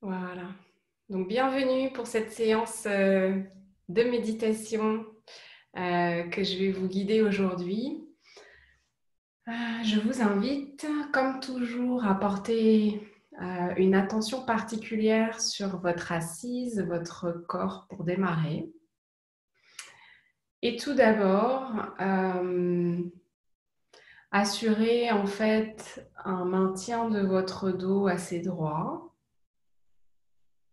Voilà. Donc, bienvenue pour cette séance de méditation que je vais vous guider aujourd'hui. Je vous invite, comme toujours, à porter une attention particulière sur votre assise, votre corps pour démarrer. Et tout d'abord, assurez en fait un maintien de votre dos assez droit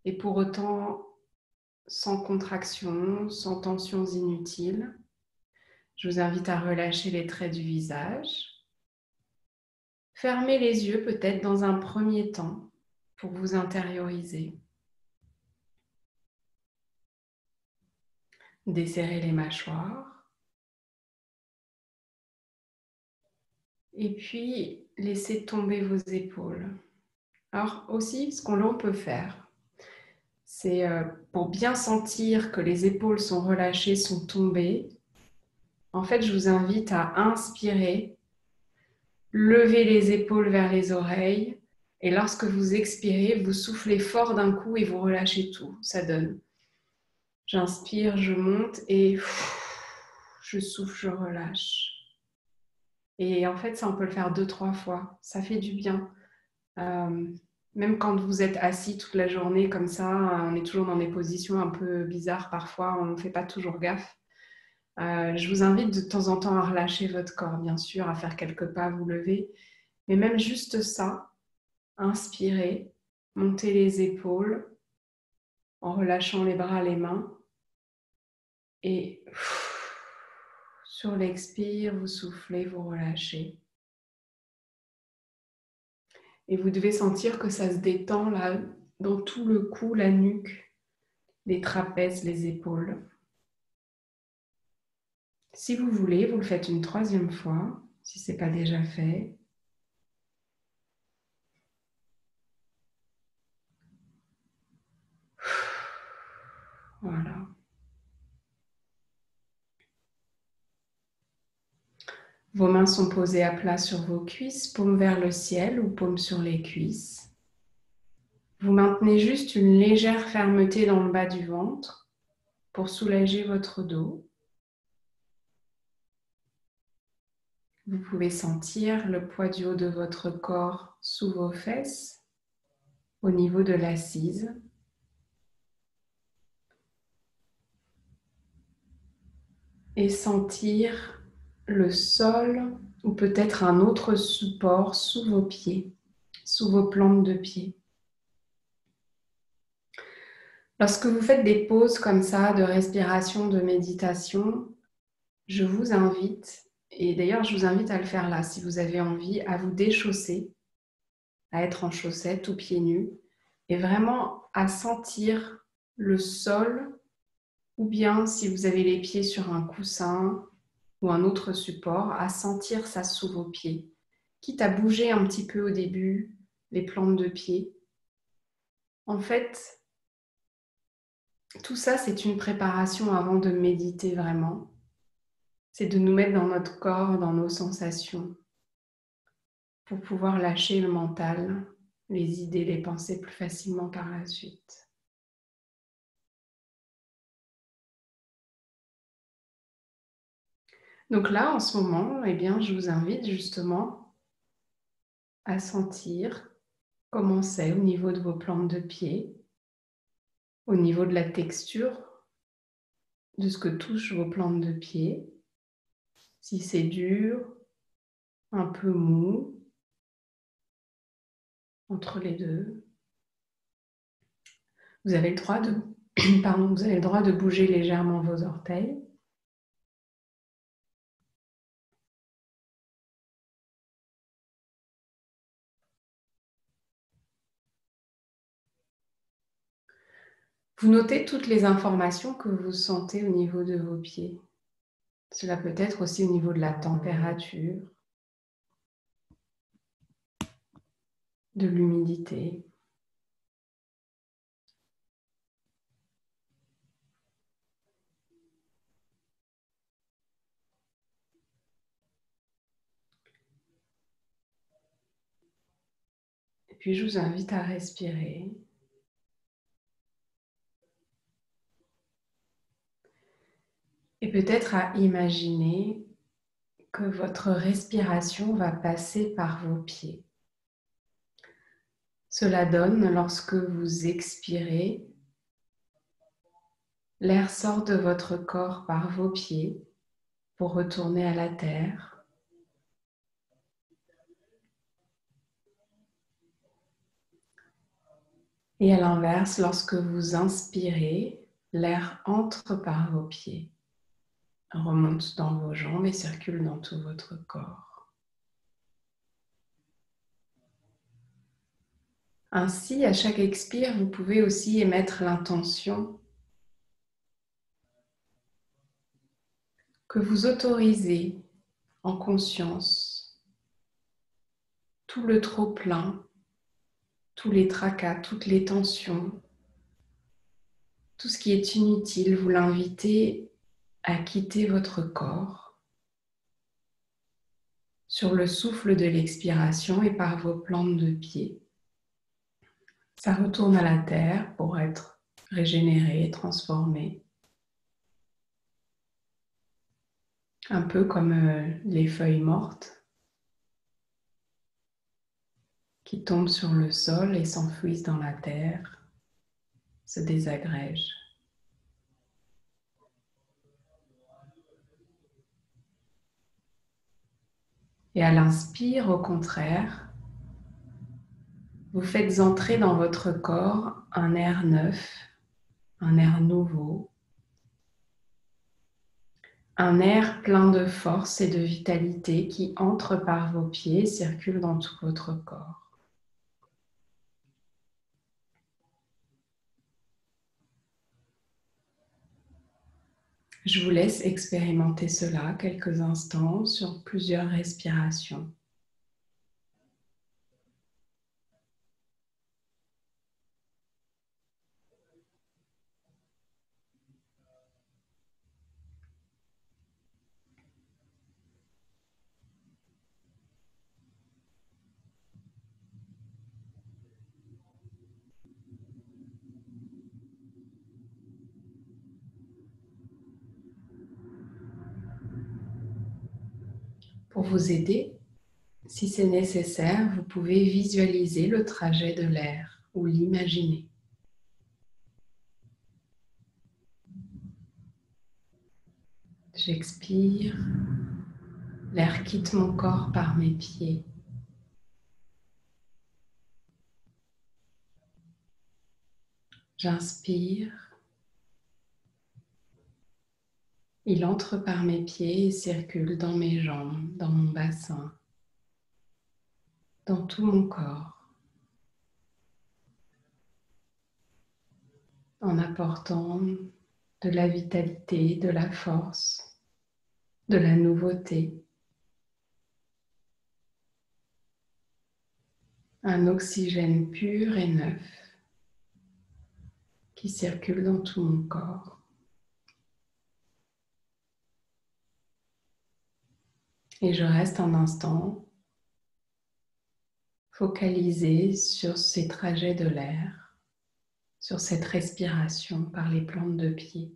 et pour autant sans contraction, sans tensions inutiles. Je vous invite à relâcher les traits du visage. Fermez les yeux peut-être dans un premier temps pour vous intérioriser. Desserrez les mâchoires. Et puis, laissez tomber vos épaules. Alors aussi, ce qu'on peut faire, c'est pour bien sentir que les épaules sont relâchées, sont tombées. En fait, je vous invite à inspirer. Levez les épaules vers les oreilles et lorsque vous expirez, vous soufflez fort d'un coup et vous relâchez tout. Ça donne. J'inspire, je monte et je souffle, je relâche. Et en fait, ça, on peut le faire 2-3 fois. Ça fait du bien. Même quand vous êtes assis toute la journée comme ça, on est toujours dans des positions un peu bizarres parfois, on ne fait pas toujours gaffe. Je vous invite de temps en temps à relâcher votre corps, bien sûr, à faire quelques pas, vous lever. Mais même juste ça, inspirez, montez les épaules en relâchant les bras, les mains. Et sur l'expire, vous soufflez, vous relâchez. Et vous devez sentir que ça se détend là, dans tout le cou, la nuque, les trapèzes, les épaules. Si vous voulez, vous le faites une 3e fois, si ce n'est pas déjà fait. Voilà. Vos mains sont posées à plat sur vos cuisses, paume vers le ciel ou paume sur les cuisses. Vous maintenez juste une légère fermeté dans le bas du ventre pour soulager votre dos. Vous pouvez sentir le poids du haut de votre corps sous vos fesses, au niveau de l'assise. Et sentir le sol ou peut-être un autre support sous vos pieds, sous vos plantes de pied. Lorsque vous faites des pauses comme ça de respiration, de méditation, je vous invite, et d'ailleurs je vous invite à le faire là si vous avez envie, à vous déchausser, à être en chaussettes ou pieds nus, et vraiment à sentir le sol, ou bien si vous avez les pieds sur un coussin ou un autre support, à sentir ça sous vos pieds. Quitte à bouger un petit peu au début, les plantes de pied. En fait, tout ça, c'est une préparation avant de méditer vraiment. C'est de nous mettre dans notre corps, dans nos sensations, pour pouvoir lâcher le mental, les idées, les pensées plus facilement par la suite. Donc là, en ce moment, eh bien, je vous invite justement à sentir comment c'est au niveau de vos plantes de pied, au niveau de la texture de ce que touchent vos plantes de pied. Si c'est dur, un peu mou, entre les deux. Vous avez le droit de, vous avez le droit de bouger légèrement vos orteils. Vous notez toutes les informations que vous sentez au niveau de vos pieds. Cela peut être aussi au niveau de la température, de l'humidité. Et puis je vous invite à respirer Et peut-être à imaginer que votre respiration va passer par vos pieds. Cela donne, lorsque vous expirez, l'air sort de votre corps par vos pieds pour retourner à la terre. Et à l'inverse, lorsque vous inspirez, l'air entre par vos pieds, remonte dans vos jambes et circule dans tout votre corps. Ainsi, à chaque expire, vous pouvez aussi émettre l'intention que vous autorisez en conscience tout le trop-plein, tous les tracas, toutes les tensions, tout ce qui est inutile, vous l'invitez à quitter votre corps sur le souffle de l'expiration et par vos plantes de pied. Ça retourne à la terre pour être régénéré, transformé. Un peu comme les feuilles mortes qui tombent sur le sol et s'enfouissent dans la terre, se désagrègent. Et à l'inspire, au contraire, vous faites entrer dans votre corps un air neuf, un air nouveau, un air plein de force et de vitalité qui entre par vos pieds et circule dans tout votre corps. Je vous laisse expérimenter cela quelques instants sur plusieurs respirations. Pour vous aider, si c'est nécessaire, vous pouvez visualiser le trajet de l'air ou l'imaginer. J'expire, l'air quitte mon corps par mes pieds. J'inspire, il entre par mes pieds et circule dans mes jambes, dans mon bassin, dans tout mon corps, en apportant de la vitalité, de la force, de la nouveauté, un oxygène pur et neuf qui circule dans tout mon corps. Et je reste un instant focalisé sur ces trajets de l'air, sur cette respiration par les plantes de pied.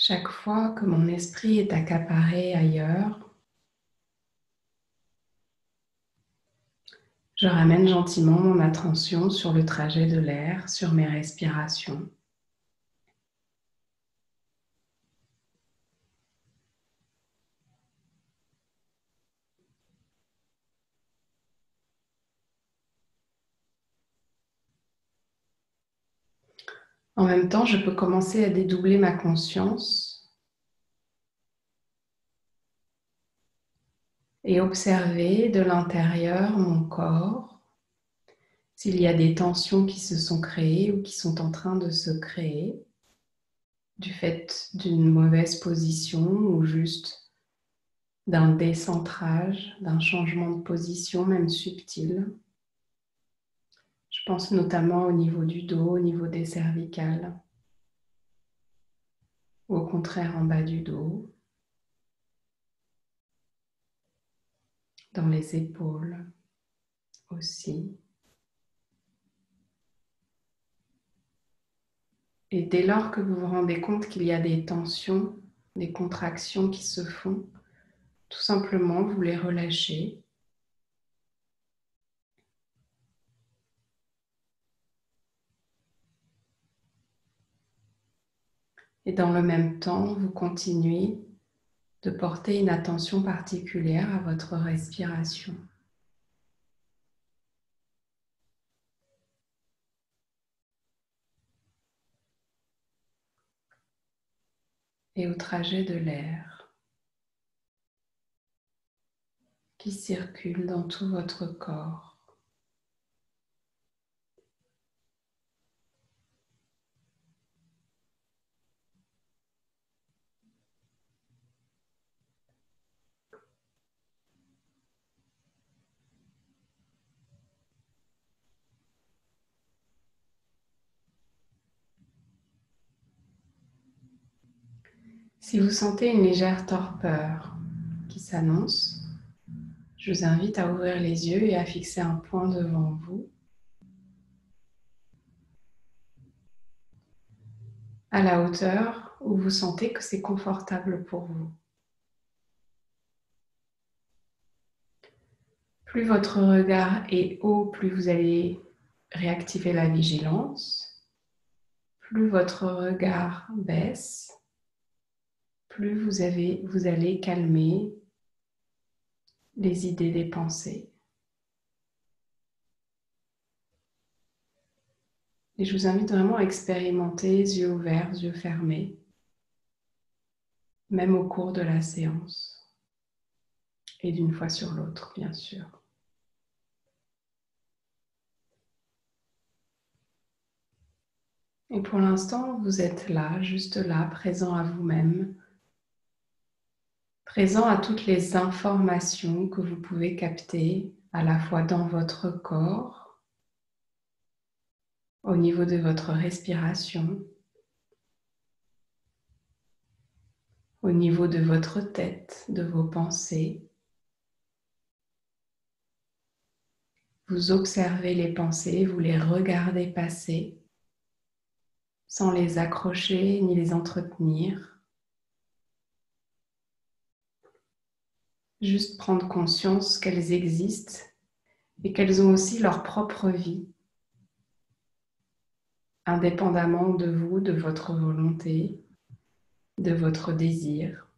Chaque fois que mon esprit est accaparé ailleurs, je ramène gentiment mon attention sur le trajet de l'air, sur mes respirations. En même temps, je peux commencer à dédoubler ma conscience et observer de l'intérieur mon corps, s'il y a des tensions qui se sont créées ou qui sont en train de se créer. du fait d'une mauvaise position ou juste d'un décentrage, d'un changement de position, même subtil. Je pense notamment au niveau du dos, au niveau des cervicales, ou au contraire en bas du dos, dans les épaules aussi. Et dès lors que vous vous rendez compte qu'il y a des tensions, des contractions qui se font, tout simplement vous les relâchez. Et dans le même temps, vous continuez de porter une attention particulière à votre respiration. Et au trajet de l'air qui circule dans tout votre corps. Si vous sentez une légère torpeur qui s'annonce, je vous invite à ouvrir les yeux et à fixer un point devant vous, à la hauteur où vous sentez que c'est confortable pour vous. Plus votre regard est haut, plus vous allez réactiver la vigilance. Plus votre regard baisse, plus vous allez calmer les idées des pensées. Et je vous invite vraiment à expérimenter yeux ouverts, yeux fermés, même au cours de la séance. Et d'une fois sur l'autre, bien sûr. Et pour l'instant, vous êtes là, juste là, présent à vous-même, présent à toutes les informations que vous pouvez capter à la fois dans votre corps, au niveau de votre respiration, au niveau de votre tête, de vos pensées. Vous observez les pensées, vous les regardez passer sans les accrocher ni les entretenir. Juste prendre conscience qu'elles existent et qu'elles ont aussi leur propre vie, indépendamment de vous, de votre volonté, de votre désir.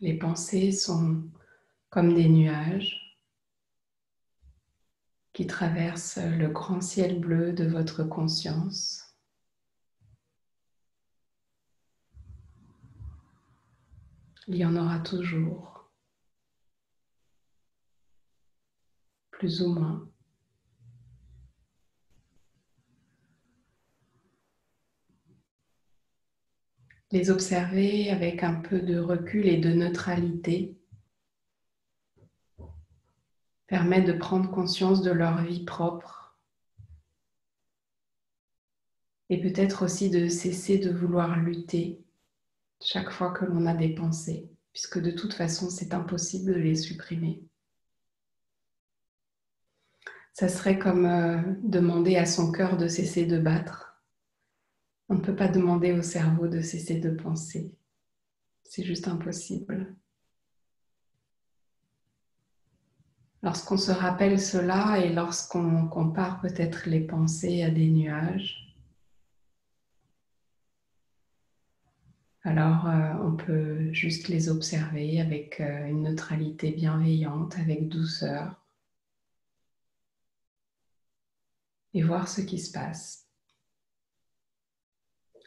Les pensées sont comme des nuages qui traversent le grand ciel bleu de votre conscience. Il y en aura toujours, plus ou moins. Les observer avec un peu de recul et de neutralité permet de prendre conscience de leur vie propre et peut-être aussi de cesser de vouloir lutter chaque fois que l'on a des pensées, puisque de toute façon c'est impossible de les supprimer. Ça serait comme demander à son cœur de cesser de battre. On ne peut pas demander au cerveau de cesser de penser. C'est juste impossible. Lorsqu'on se rappelle cela et lorsqu'on compare peut-être les pensées à des nuages, alors on peut juste les observer avec une neutralité bienveillante, avec douceur. et voir ce qui se passe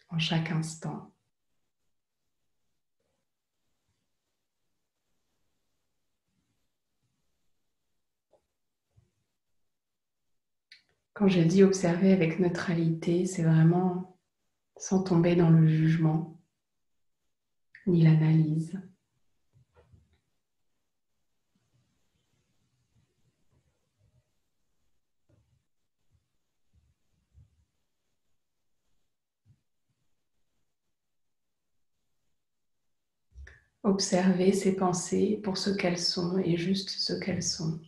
en chaque instant. Quand je dis observer avec neutralité, c'est vraiment sans tomber dans le jugement ni l'analyse. Observer ses pensées pour ce qu'elles sont et juste ce qu'elles sont.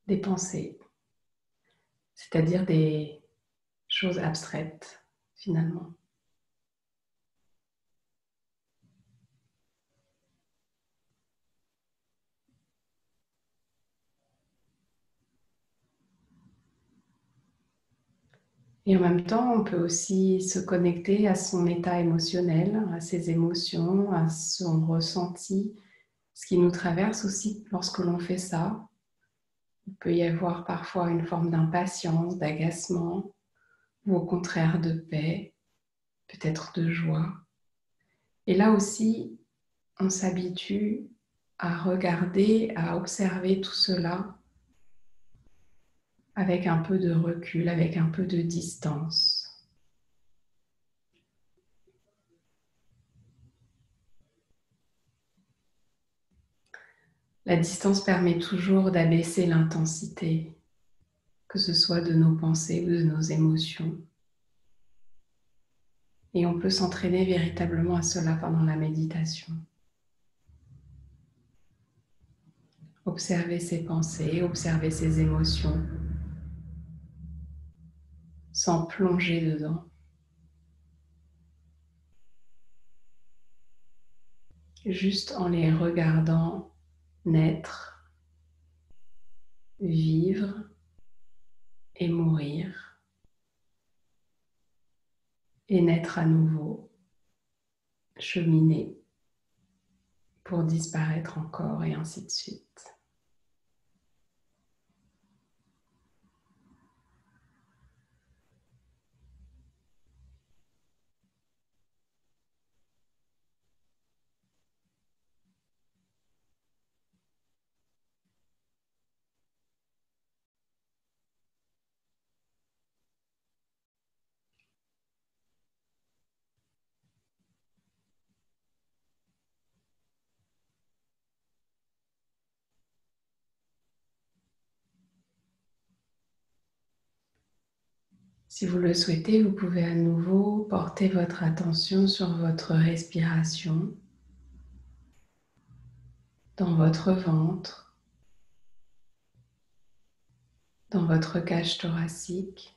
Des pensées, c'est-à-dire des choses abstraites finalement. Et en même temps, on peut aussi se connecter à son état émotionnel, à ses émotions, à son ressenti, ce qui nous traverse aussi lorsque l'on fait ça. Il peut y avoir parfois une forme d'impatience, d'agacement, ou au contraire de paix, peut-être de joie. Et là aussi, on s'habitue à regarder, à observer tout cela avec un peu de recul, avec un peu de distance. La distance permet toujours d'abaisser l'intensité, que ce soit de nos pensées ou de nos émotions. Et on peut s'entraîner véritablement à cela pendant la méditation. Observer ses pensées, observer ses émotions, sans plonger dedans. Juste en les regardant naître, vivre et mourir, et naître à nouveau, cheminer pour disparaître encore et ainsi de suite. Si vous le souhaitez, vous pouvez à nouveau porter votre attention sur votre respiration dans votre ventre, dans votre cage thoracique.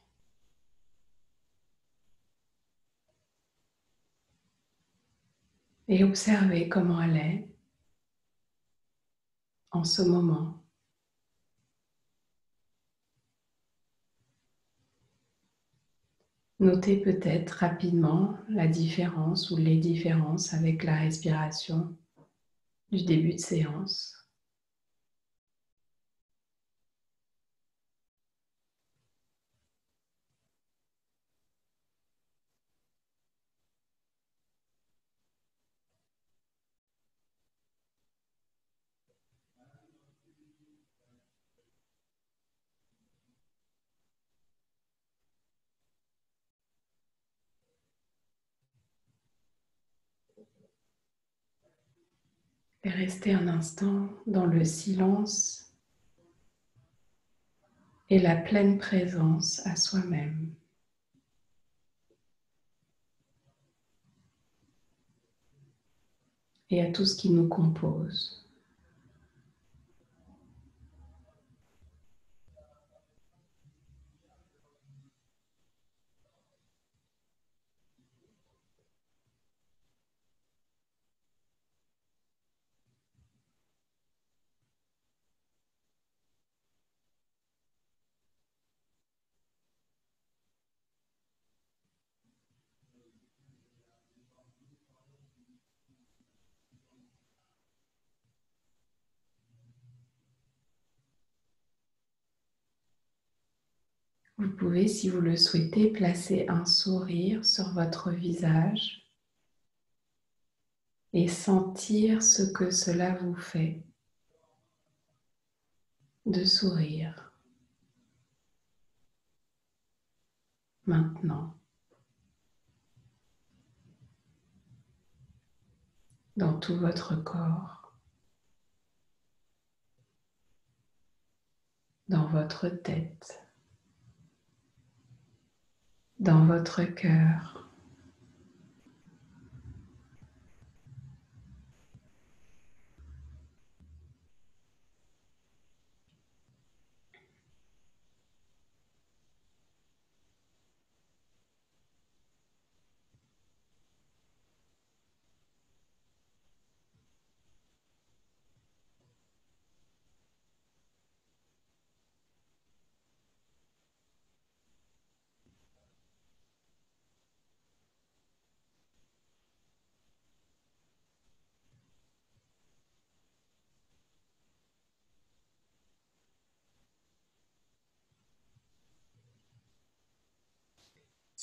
Et observez comment elle est en ce moment. Notez peut-être rapidement la différence ou les différences avec la respiration du début de séance. Et restez un instant dans le silence et la pleine présence à soi-même. Et à tout ce qui nous compose. Vous pouvez, si vous le souhaitez, placer un sourire sur votre visage et sentir ce que cela vous fait de sourire maintenant dans tout votre corps, dans votre tête, dans votre cœur.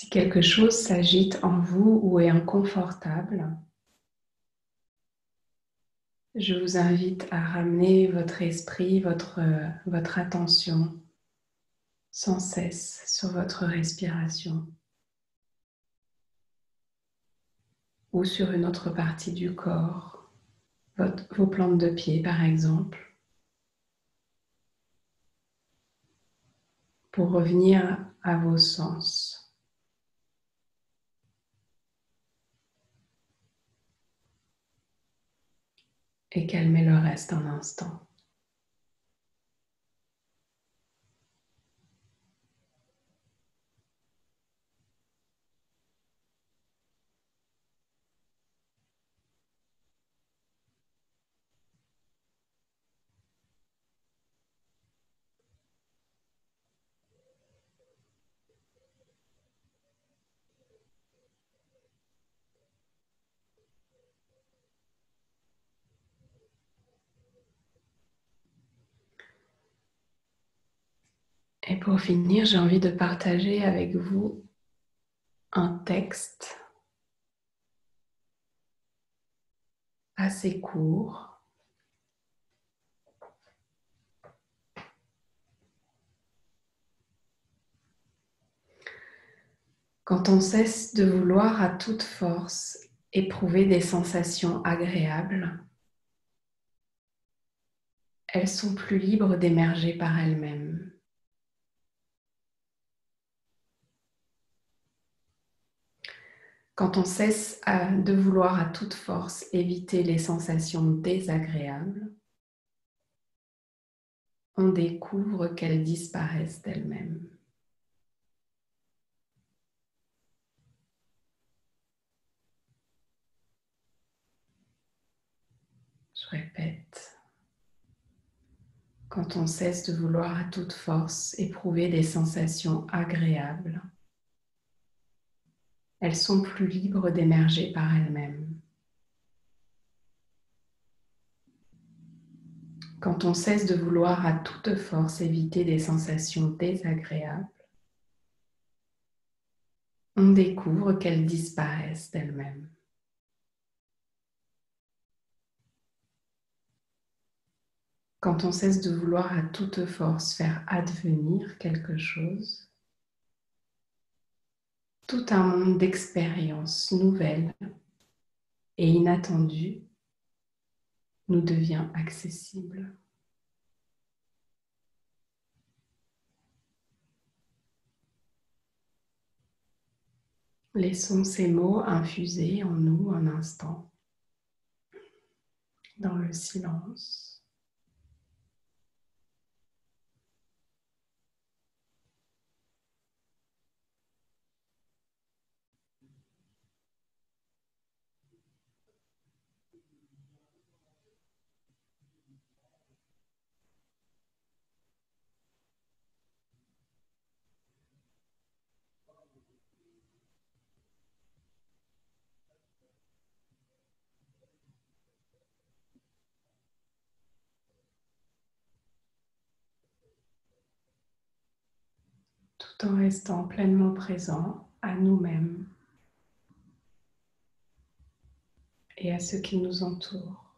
Si quelque chose s'agite en vous ou est inconfortable, je vous invite à ramener votre esprit, votre attention sans cesse sur votre respiration ou sur une autre partie du corps, vos plantes de pied par exemple, pour revenir à vos sens et calmer le reste un instant. Et pour finir, j'ai envie de partager avec vous un texte assez court. Quand on cesse de vouloir à toute force éprouver des sensations agréables, elles sont plus libres d'émerger par elles-mêmes. Quand on cesse de vouloir à toute force éviter les sensations désagréables, on découvre qu'elles disparaissent d'elles-mêmes. Je répète, quand on cesse de vouloir à toute force éprouver des sensations agréables, elles sont plus libres d'émerger par elles-mêmes. Quand on cesse de vouloir à toute force éviter des sensations désagréables, on découvre qu'elles disparaissent d'elles-mêmes. Quand on cesse de vouloir à toute force faire advenir quelque chose, tout un monde d'expériences nouvelles et inattendues nous devient accessible. Laissons ces mots infuser en nous un instant, dans le silence. tout en restant pleinement présent à nous-mêmes et à ceux qui nous entourent.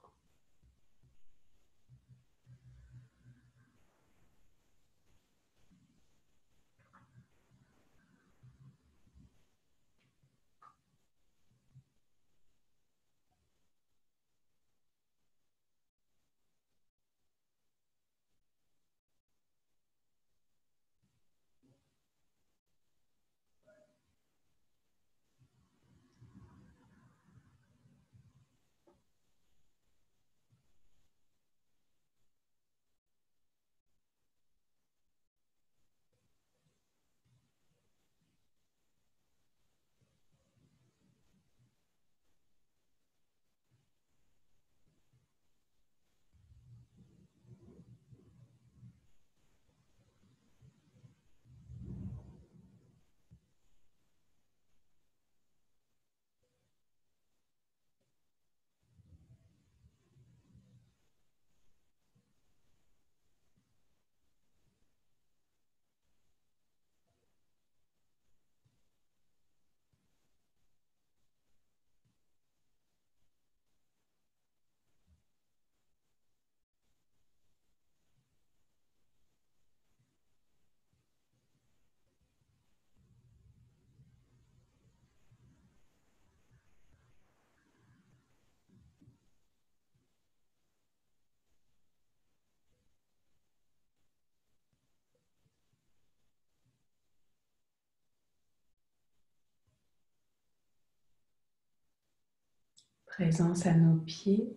Présence à nos pieds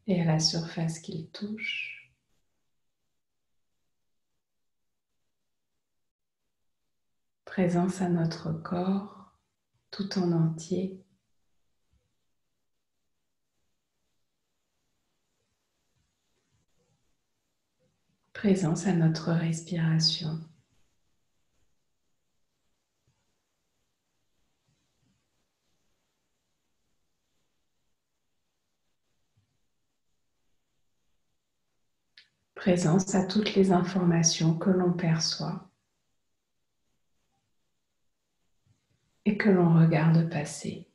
et à la surface qu'ils touchent. Présence à notre corps tout en entier. Présence à notre respiration. Présence à toutes les informations que l'on perçoit et que l'on regarde passer.